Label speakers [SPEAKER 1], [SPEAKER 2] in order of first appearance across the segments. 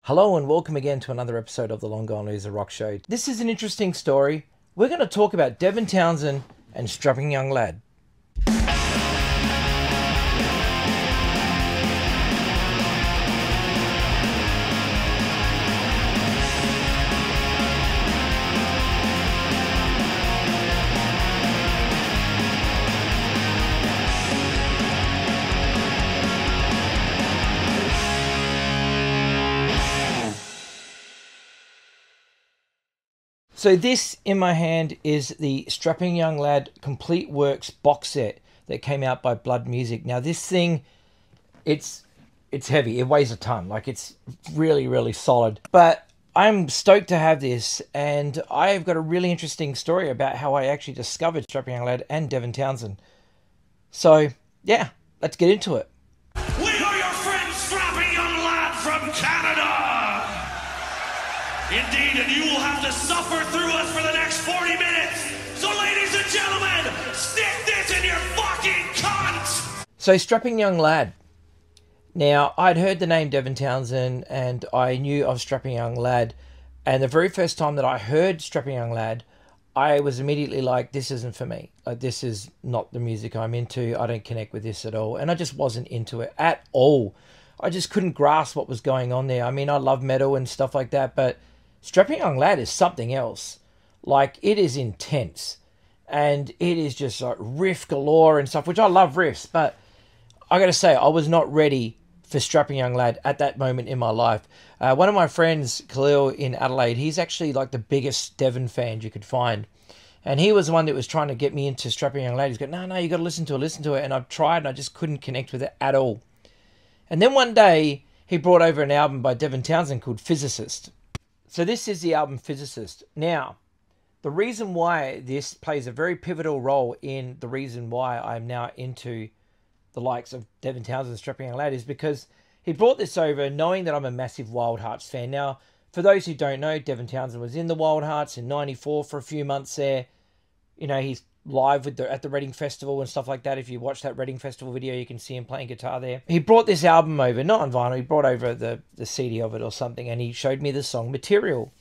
[SPEAKER 1] Hello and welcome again to another episode of the Long Gone Loser Rock Show. This is an interesting story. We're going to talk about Devin Townsend and Strapping Young Lad. So this in my hand is the Strapping Young Lad Complete Works box set that came out by Blood Music. Now this thing, it's heavy. It weighs a ton. Like it's really, really solid. But I'm stoked to have this, and I've got a really interesting story about how I actually discovered Strapping Young Lad and Devin Townsend. So yeah, let's get into it.
[SPEAKER 2] We are your friend Strapping Young Lad from Canada! Indeed, and you will have to suffer through us for the next 40 minutes! So ladies and gentlemen, stick this in your fucking cunt!
[SPEAKER 1] So Strapping Young Lad. Now, I'd heard the name Devin Townsend and I knew of Strapping Young Lad. And the very first time that I heard Strapping Young Lad, I was immediately like, this isn't for me. Like, this is not the music I'm into. I don't connect with this at all. And I just wasn't into it at all. I just couldn't grasp what was going on there. I mean, I love metal and stuff like that, but Strapping Young Lad is something else. Like, it is intense. And it is just like riff galore and stuff, which I love riffs. But I got to say, I was not ready for Strapping Young Lad at that moment in my life. One of my friends, Khalil in Adelaide, he's actually like the biggest Devin fan you could find. And he was the one that was trying to get me into Strapping Young Lad. He's going, no, you got to listen to it. And I've tried and I just couldn't connect with it at all. And then one day, he brought over an album by Devin Townsend called Physicist. So this is the album Physicist. Now, the reason why this plays a very pivotal role in the reason why I'm now into the likes of Devin Townsend and Strapping Young Lad is because he brought this over knowing that I'm a massive Wild Hearts fan. Now, for those who don't know, Devin Townsend was in the Wild Hearts in '94 for a few months there. You know, he's live with at the Reading Festival and stuff like that. If you watch that Reading Festival video, you can see him playing guitar there. He brought this album over, not on vinyl, he brought over the CD of it or something, and he showed me the song Material.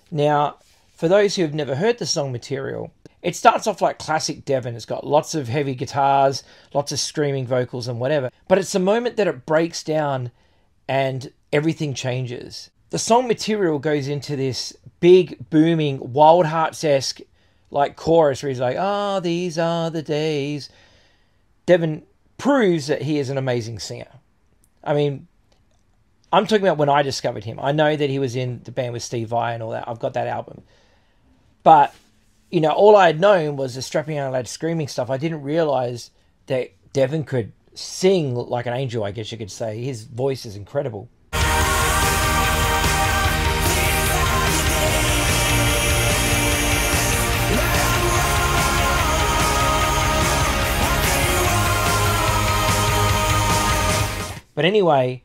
[SPEAKER 1] Now, for those who have never heard the song Material, it starts off like classic Devin. It's got lots of heavy guitars, lots of screaming vocals and whatever. But it's the moment that it breaks down and everything changes. The song Material goes into this big, booming, Wild Hearts-esque like chorus where he's like, oh, these are the days. Devin proves that he is an amazing singer. I mean, I'm talking about when I discovered him. I know that he was in the band with Steve Vai and all that. I've got that album. But, you know, all I had known was the Strapping Young Lad screaming stuff. I didn't realize that Devin could sing like an angel, I guess you could say. His voice is incredible. But anyway,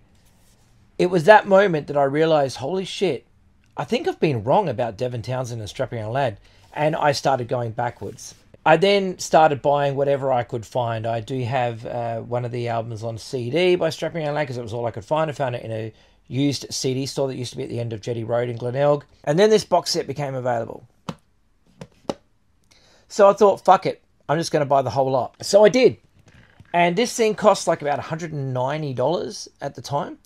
[SPEAKER 1] it was that moment that I realized, holy shit, I think I've been wrong about Devin Townsend and Strapping Young Lad. And I started going backwards. I then started buying whatever I could find. I do have one of the albums on CD by Strapping Young Lad because it was all I could find. I found it in a used CD store that used to be at the end of Jetty Road in Glenelg. And then this box set became available. So I thought, fuck it, I'm just going to buy the whole lot. So I did. And this thing cost like about $190 at the time.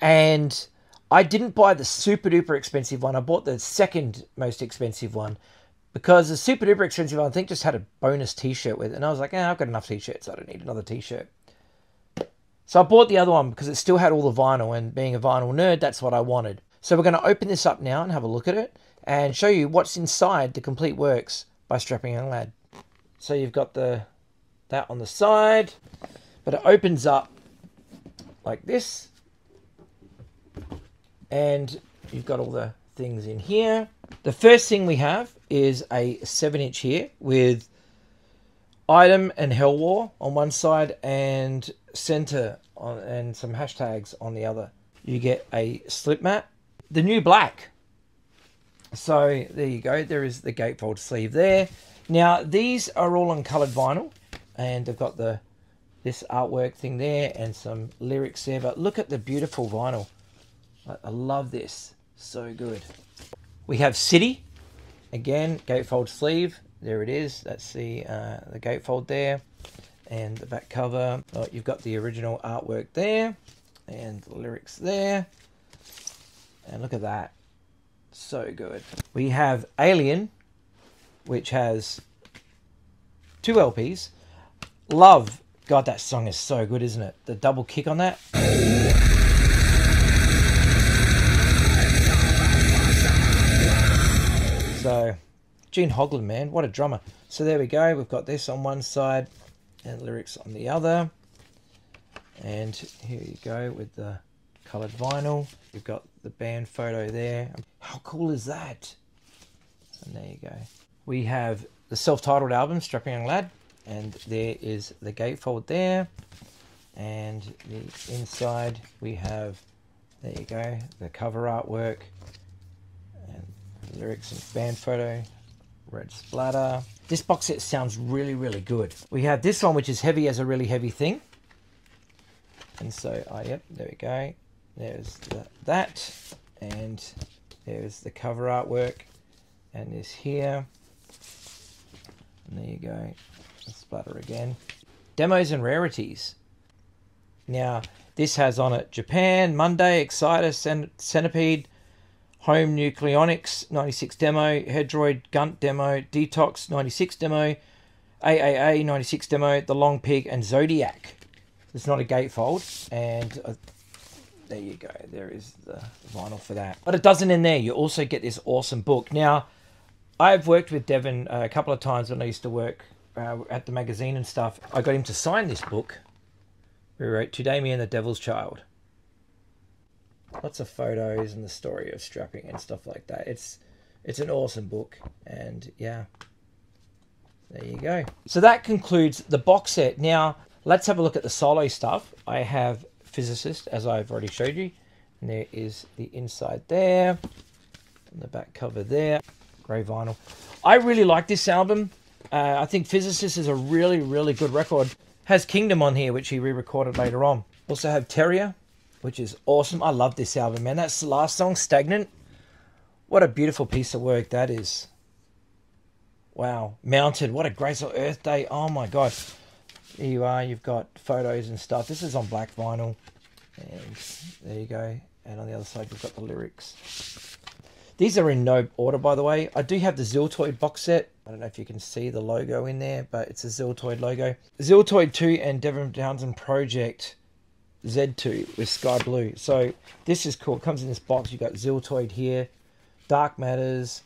[SPEAKER 1] And I didn't buy the super duper expensive one. I bought the second most expensive one. Because the super duper expensive one, I think, just had a bonus t-shirt with it. And I was like, I've got enough t-shirts. I don't need another t-shirt. So I bought the other one because it still had all the vinyl. And being a vinyl nerd, that's what I wanted. So we're going to open this up now and have a look at it. And show you what's inside the Complete Works by Strapping Young Lad. So you've got that on the side. But it opens up like this. And you've got all the things in here. The first thing we have is a 7-inch here with Item and Hell War on one side and Center and some hashtags on the other. You get a slip mat. The new black. So there you go. There is the gatefold sleeve there. Now these are all on coloured vinyl. And they've got this artwork thing there and some lyrics there. But look at the beautiful vinyl. I love this. So good. We have City. Again, gatefold sleeve. There it is. That's the gatefold there. And the back cover. Oh, you've got the original artwork there. And the lyrics there. And look at that. So good. We have Alien, which has 2 LPs. Love. God, that song is so good, isn't it? The double kick on that. So, Gene Hoglan, man, what a drummer. So there we go. We've got this on one side and lyrics on the other. And here you go with the coloured vinyl. You've got the band photo there. How cool is that? And there you go. We have the self-titled album, Strapping Young Lad. And there is the gatefold there. And the inside we have, there you go, the cover artwork. And lyrics and band photo. Red splatter. This box set sounds really, really good. We have this one, which is heavy as a really heavy thing. And so, yep, there we go. There's that. And there's the cover artwork. And this here. And there you go. Splatter again. Demos and rarities. Now, this has on it Japan, Monday, Exciter, Centipede, Home Nucleonics 96 demo, Hedroid Gunt demo, Detox 96 demo, AAA 96 demo, The Long Pig, and Zodiac. It's not a gatefold, and there you go. There is the vinyl for that. But it doesn't end there. You also get this awesome book. Now, I've worked with Devin a couple of times when I used to work at the magazine and stuff. I got him to sign this book. We wrote To Damien the Devil's Child. Lots of photos and the story of strapping and stuff like that. It's an awesome book, and yeah, there you go. So that concludes the box set. Now let's have a look at the solo stuff. I have Physicist, as I've already showed you, and there is the inside there, and the back cover there, grey vinyl. I really like this album. I think Physicist is a really, really good record. Has Kingdom on here, which he re-recorded later on. Also have Terrier, which is awesome. I love this album, man. That's the last song, Stagnant. What a beautiful piece of work that is. Wow. Mounted. What a graceful Earth Day. Oh, my God. Here you are. You've got photos and stuff. This is on black vinyl. And there you go. And on the other side, you've got the lyrics. These are in no order, by the way. I do have the Ziltoid box set. I don't know if you can see the logo in there, but it's a Ziltoid logo. Ziltoid 2 and Devin Townsend Project Z2 with Sky Blue. So this is cool. It comes in this box. You've got Ziltoid here. Dark Matters.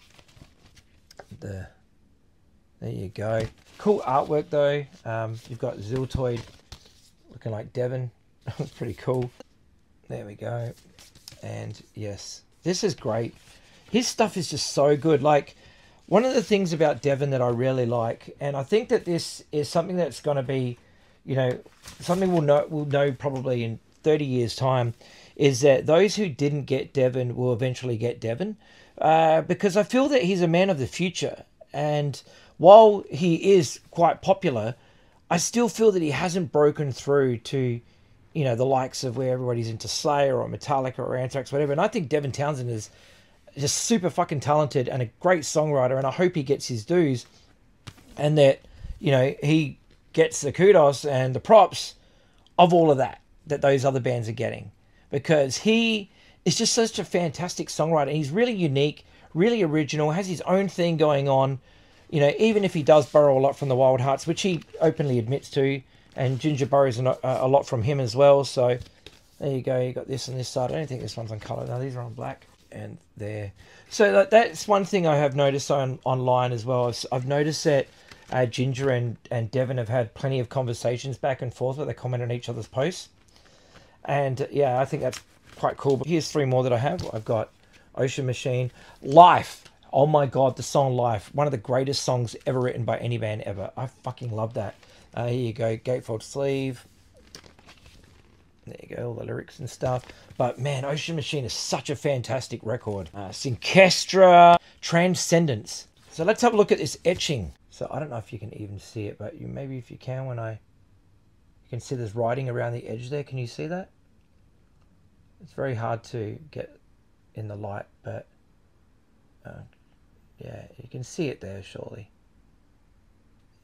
[SPEAKER 1] There you go. Cool artwork, though. You've got Ziltoid looking like Devin. That's pretty cool. There we go. And yes, this is great. His stuff is just so good. Like, one of the things about Devin that I really like, and I think that this is something that's going to be, you know, something we'll know probably in 30 years' time, is that those who didn't get Devin will eventually get Devin. Because I feel that he's a man of the future. And while he is quite popular, I still feel that he hasn't broken through to, you know, the likes of where everybody's into Slayer or Metallica or Anthrax, whatever. And I think Devin Townsend is just super fucking talented and a great songwriter, and I hope he gets his dues and that, you know, he gets the kudos and the props of all of that those other bands are getting, because he is just such a fantastic songwriter. He's really unique, really original, has his own thing going on, you know, even if he does borrow a lot from the Wild Hearts, which he openly admits to, and Ginger borrows a lot from him as well. So there you go. You got this on this side. I don't think this one's on colour. No, these are on black. And there. So that's one thing I have noticed online as well. I've noticed that Ginger and Devin have had plenty of conversations back and forth where they comment on each other's posts. And yeah, I think that's quite cool. But here's 3 more that I have. I've got Ocean Machine. Life. Oh my God, the song Life. One of the greatest songs ever written by any band ever. I fucking love that. Here you go. Gatefold sleeve. There you go, all the lyrics and stuff. But man, Ocean Machine is such a fantastic record. Synkestra, Transcendence. So let's have a look at this etching. So I don't know if you can even see it, but maybe if you can, you can see there's writing around the edge there. Can you see that? It's very hard to get in the light, but yeah, you can see it there, surely.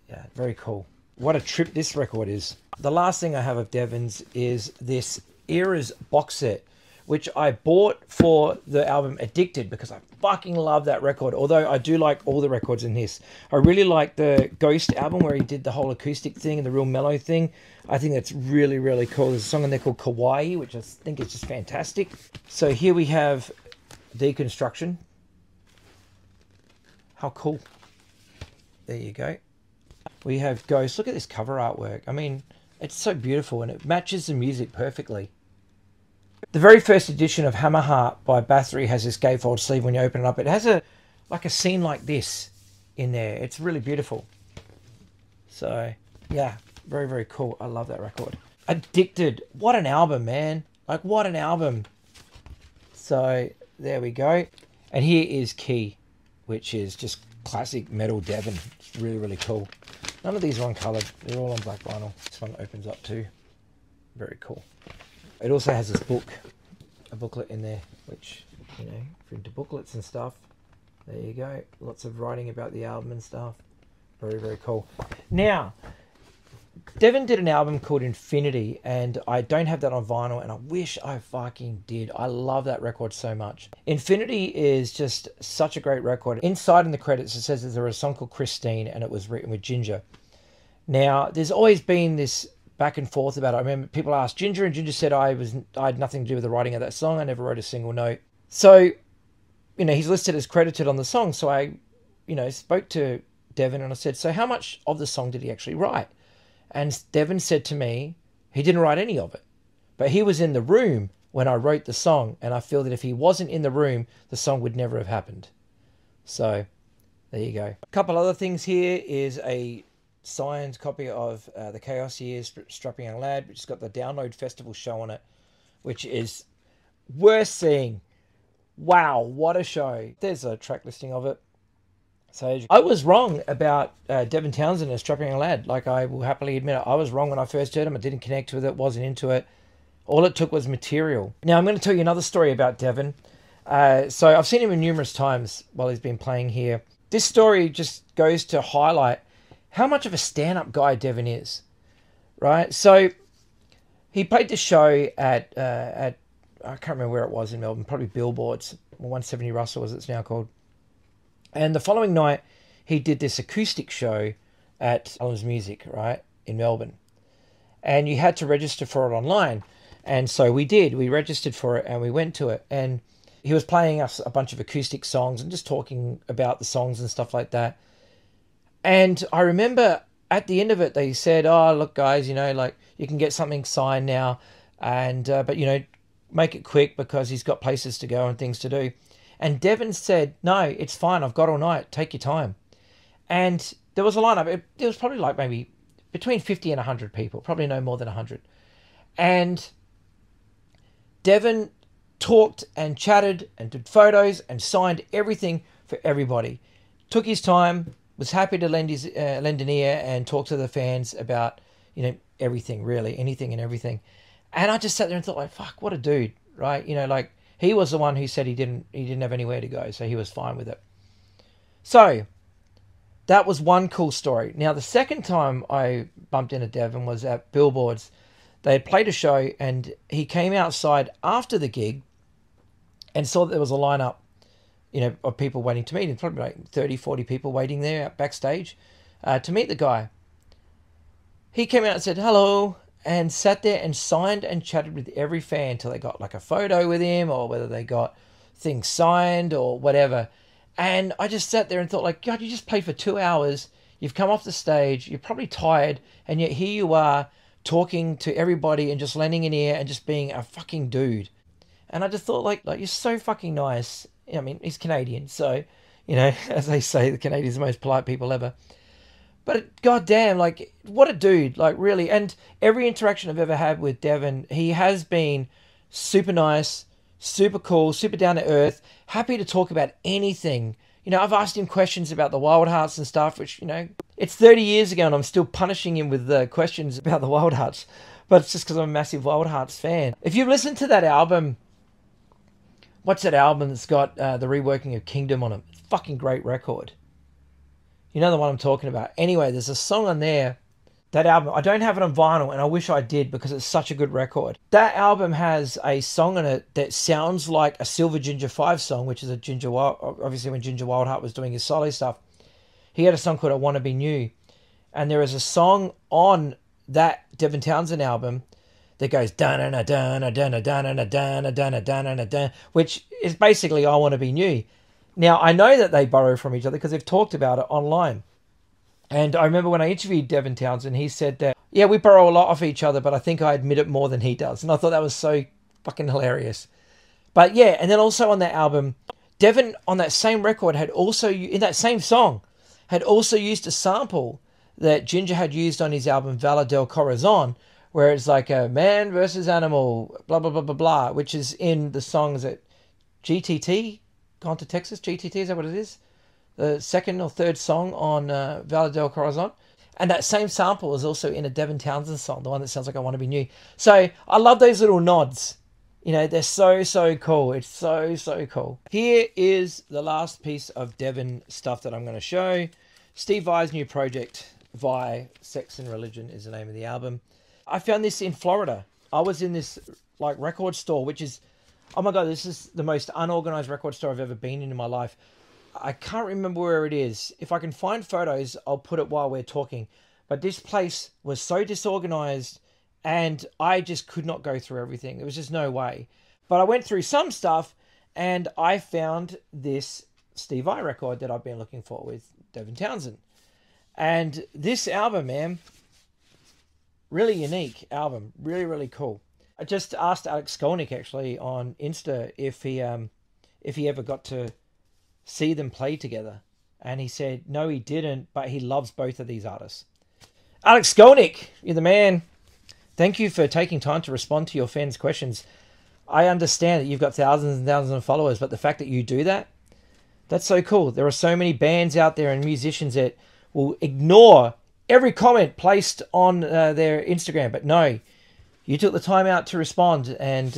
[SPEAKER 1] Yeah, very cool. What a trip this record is. The last thing I have of Devin's is this Eras box set, which I bought for the album Addicted because I fucking love that record. Although I do like all the records in this. I really like the Ghost album where he did the whole acoustic thing and the real mellow thing. I think that's really, really cool. There's a song in there called Kawaii, which I think is just fantastic. So here we have Deconstruction. How cool. There you go. We have Ghost. Look at this cover artwork. I mean, it's so beautiful and it matches the music perfectly. The very first edition of Hammerheart by Bathory has this gatefold sleeve. When you open it up, it has a scene like this in there. It's really beautiful. So yeah, very, very cool. I love that record. Addicted. What an album, man. Like, what an album. So there we go. And here is Key, which is just classic metal Devin. It's really, really cool. None of these are uncoloured. They're all on black vinyl. This one opens up too. Very cool. It also has this book, a booklet in there, which, you know, if you're into booklets and stuff, there you go. Lots of writing about the album and stuff. Very, very cool. Now, Devin did an album called Infinity, and I don't have that on vinyl, and I wish I fucking did. I love that record so much. Infinity is just such a great record. Inside in the credits, it says that there was a song called Christine, and it was written with Ginger. Now, there's always been this back and forth about it. I remember people asked Ginger, and Ginger said I had nothing to do with the writing of that song. I never wrote a single note. So, you know, he's listed as credited on the song. So I, you know, spoke to Devin and I said, so how much of the song did he actually write? And Devin said to me, he didn't write any of it, but he was in the room when I wrote the song. And I feel that if he wasn't in the room, the song would never have happened. So there you go. A couple other things here is a signed copy of the Chaos Years Strapping Young Lad, which has got the Download Festival show on it, which is worth seeing. Wow, what a show. There's a track listing of it. So I was wrong about Devin Townsend as Strapping Young Lad. Like, I will happily admit it. I was wrong when I first heard him. I didn't connect with it, wasn't into it. All it took was material. Now I'm going to tell you another story about Devin. So I've seen him numerous times while he's been playing here. This story just goes to highlight how much of a stand-up guy Devin is, right? So he played the show at I can't remember where it was in Melbourne, probably Billboards, or 170 Russell as it's now called. And the following night, he did this acoustic show at Allen's Music, right, in Melbourne. And you had to register for it online. And so we did. We registered for it and we went to it. And he was playing us a bunch of acoustic songs and just talking about the songs and stuff like that. And I remember at the end of it, they said, oh, look, guys, you know, like, you can get something signed now. And, but, you know, make it quick because he's got places to go and things to do. And Devin said, no, it's fine. I've got all night. Take your time. And there was a lineup. It was probably like maybe between 50 and 100 people, probably no more than 100. And Devin talked and chatted and did photos and signed everything for everybody. Took his time, was happy to lend an ear and talk to the fans about, you know, everything, really, anything and everything. And I just sat there and thought, like, fuck, what a dude, right? You know, like, he was the one who said he didn't have anywhere to go, so he was fine with it. So that was one cool story. Now, the second time I bumped into Devin was at Billboards. They had played a show, and he came outside after the gig and saw that there was a lineup, you know, of people waiting to meet him. Probably like 30, 40 people waiting there out backstage to meet the guy. He came out and said hello and sat there and signed and chatted with every fan until they got like a photo with him or whether they got things signed or whatever. And I just sat there and thought, like, God, you just played for 2 hours. You've come off the stage. You're probably tired. And yet here you are talking to everybody and just lending an ear and just being a fucking dude. And I just thought, like you're so fucking nice. I mean, he's Canadian, so, you know, as they say, the Canadians are the most polite people ever. But goddamn, like, what a dude, like, really. And every interaction I've ever had with Devin, he has been super nice, super cool, super down to earth, happy to talk about anything. You know, I've asked him questions about the Wild Hearts and stuff, which, you know, it's 30 years ago and I'm still punishing him with questions about the Wild Hearts. But it's just because I'm a massive Wild Hearts fan. If you've listened to that album What's that album that's got the reworking of Kingdom on it? Fucking great record. You know the one I'm talking about. Anyway, there's a song on there. That album, I don't have it on vinyl, and I wish I did because it's such a good record. That album has a song in it that sounds like a Silver Ginger 5 song, which is a Ginger Wild, obviously when Ginger Wildheart was doing his solo stuff. He had a song called I Wanna Be New. And there is a song on that Devin Townsend album that goes dun dun dun dun dun dun dun dun dun dun, which is basically I Want to Be New. Now, I know that they borrow from each other because they've talked about it online. And I remember when I interviewed Devin Townsend, he said that, yeah, we borrow a lot off each other, but I think I admit it more than he does. And I thought that was so fucking hilarious. But yeah, and then also on that album, Devin, on that same record, had also, in that same song, had also used a sample that Ginger had used on his album Valle del Corazon, where it's like a man versus animal, blah, blah, blah, blah, blah, which is in the songs at GTT, Gone to Texas, GTT, is that what it is? The second or third song on Valle del Corazon. And that same sample is also in a Devin Townsend song, the one that sounds like I Want to Be New. So I love those little nods. You know, they're so, so cool. It's so, so cool. Here is the last piece of Devin stuff that I'm going to show. Steve Vai's new project, Vi, Sex and Religion is the name of the album. I found this in Florida. I was in this like record store, which is, oh my God, this is the most unorganized record store I've ever been in my life. I can't remember where it is. If I can find photos, I'll put it while we're talking. But this place was so disorganized and I just could not go through everything. There was just no way. But I went through some stuff and I found this Steve Vai record that I've been looking for with Devin Townsend. And this album, man, really unique album. Really, really cool. I just asked Alex Skolnick actually on Insta if he ever got to see them play together, and he said no, he didn't, but he loves both of these artists. Alex Skolnick, you're the man. Thank you for taking time to respond to your fans' questions. I understand that you've got thousands and thousands of followers, but the fact that you do that, that's so cool. There are so many bands out there and musicians that will ignore every comment placed on their Instagram, but no, you took the time out to respond, and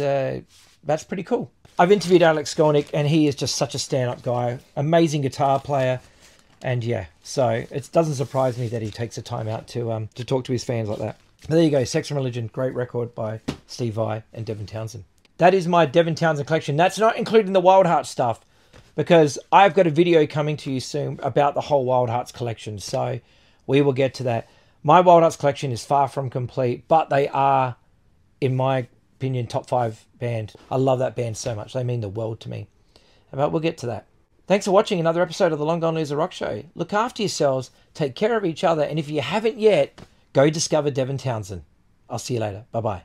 [SPEAKER 1] that's pretty cool. I've interviewed Alex Skolnick, and he is just such a stand-up guy. Amazing guitar player. And yeah, so it doesn't surprise me that he takes the time out to talk to his fans like that. But there you go, Sex and Religion, great record by Steve Vai and Devin Townsend. That is my Devin Townsend collection. That's not including the Wild Hearts stuff, because I've got a video coming to you soon about the whole Wild Hearts collection. So we will get to that. My Wild Hearts collection is far from complete, but they are, in my opinion, top 5 band. I love that band so much. They mean the world to me. But we'll get to that. Thanks for watching another episode of the Long Gone Loser Rock Show. Look after yourselves, take care of each other, and if you haven't yet, go discover Devin Townsend. I'll see you later. Bye-bye.